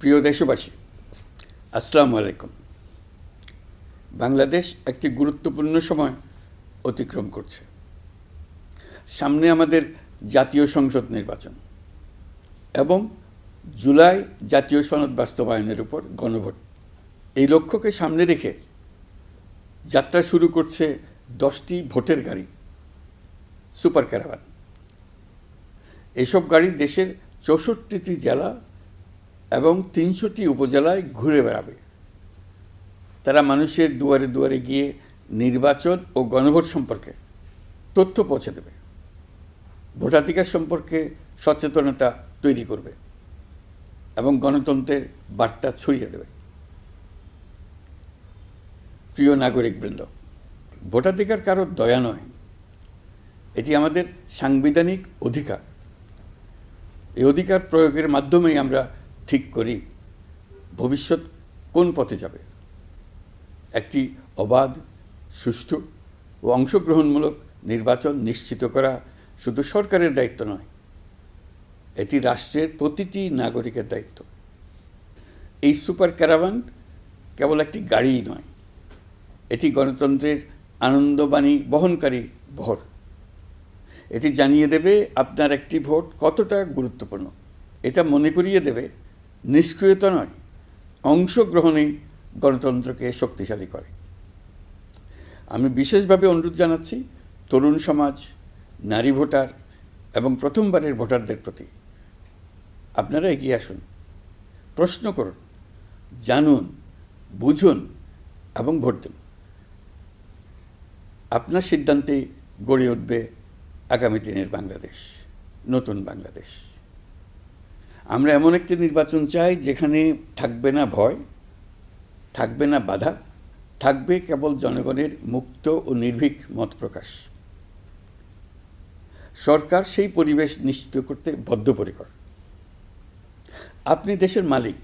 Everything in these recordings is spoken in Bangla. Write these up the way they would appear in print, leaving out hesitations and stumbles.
প্রিয় দেশবাসী, আসসালামু আলাইকুম। বাংলাদেশ একটি গুরুত্বপূর্ণ সময় অতিক্রম করছে। সামনে আমাদের জাতীয় সংসদ নির্বাচন এবং জুলাই জাতীয় সনদ বাস্তবায়নের উপর গণভোট। এই লক্ষ্যকে সামনে রেখে যাত্রা শুরু করছে 10টি ভোটের গাড়ি, সুপার ক্যারাভান। এসব গাড়ি দেশের 64টি জেলা এবং 300টি উপজেলায় ঘুরে বেড়াবে। তারা মানুষের দুয়ারে দুয়ারে গিয়ে নির্বাচন ও গণভোট সম্পর্কে তথ্য পৌঁছে দেবে, ভোটাধিকার সম্পর্কে সচেতনতা তৈরি করবে এবং গণতন্ত্রের বার্তা ছড়িয়ে দেবে। প্রিয় নাগরিকবৃন্দ, ভোটাধিকার কারো দয়া নয়, এটি আমাদের সাংবিধানিক অধিকার। এই অধিকার প্রয়োগের মাধ্যমেই আমরা ঠিক করি ভবিষ্যৎ কোন পথে যাবে। একটি অবাধ, সুষ্ঠু ও অংশগ্রহণমূলক নির্বাচন নিশ্চিত করা শুধু সরকারের দায়িত্ব নয়, এটি রাষ্ট্রের প্রতিটি নাগরিকের দায়িত্ব। এই সুপার ক্যারাভান কেবল একটি গাড়িই নয়, এটি গণতন্ত্রের আনন্দবাণী বহনকারী বহর। এটি জানিয়ে দেবে আপনার একটি ভোট কতটা গুরুত্বপূর্ণ। এটা মনে করিয়ে দেবে নিষ্ক্রিয়তা নয়, অংশগ্রহণেই গণতন্ত্রকে শক্তিশালী করে। আমি বিশেষভাবে অনুরোধ জানাচ্ছি তরুণ সমাজ, নারী ভোটার এবং প্রথমবারের ভোটারদের প্রতি, আপনারা এগিয়ে আসুন, প্রশ্ন করুন, জানুন, বুঝুন এবং ভোট দিন। আপনার সিদ্ধান্তে গড়ে উঠবে আগামী দিনের বাংলাদেশ, নতুন বাংলাদেশ। আমরা এমন একটি নির্বাচন চাই যেখানে থাকবে না ভয়, থাকবে না বাধা, থাকবে কেবল জনগণের মুক্ত ও নির্ভীক মত প্রকাশ। সরকার সেই পরিবেশ নিশ্চিত করতে বদ্ধপরিকর। আপনি দেশের মালিক।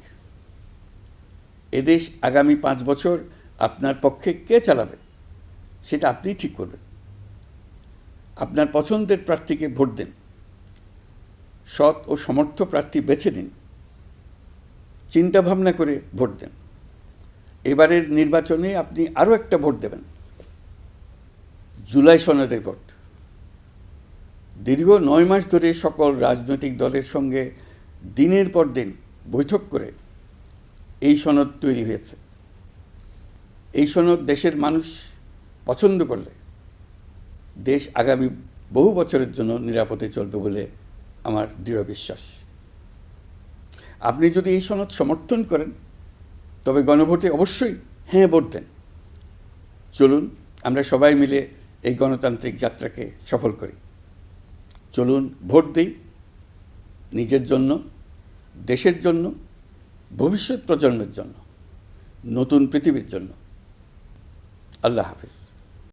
এদেশ আগামী 5 বছর আপনার পক্ষে কে চালাবে সেটা আপনিই ঠিক করবেন। আপনার পছন্দের প্রার্থীকে ভোট দিন, সৎ ও সমর্থ প্রার্থী বেছে নিন, চিন্তা ভাবনা করে ভোট দেন। এবারের নির্বাচনে আপনি আরও একটা ভোট দেবেন, জুলাই সনদের ভোট। দীর্ঘ 9 মাস ধরে সকল রাজনৈতিক দলের সঙ্গে দিনের পর দিন বৈঠক করে এই সনদ তৈরি হয়েছে। এই সনদ দেশের মানুষ পছন্দ করলে দেশ আগামী বহু বছরের জন্য নিরাপদে চলবে বলে আমার দৃঢ় বিশ্বাস। আপনি যদি এই সনদ সমর্থন করেন তবে গণভোটে অবশ্যই হ্যাঁ ভোট দেন। চলুন আমরা সবাই মিলে এই গণতান্ত্রিক যাত্রাকে সফল করি। চলুন ভোট দিই, নিজের জন্য, দেশের জন্য, ভবিষ্যৎ প্রজন্মের জন্য, নতুন পৃথিবীর জন্য। আল্লাহ হাফেজ।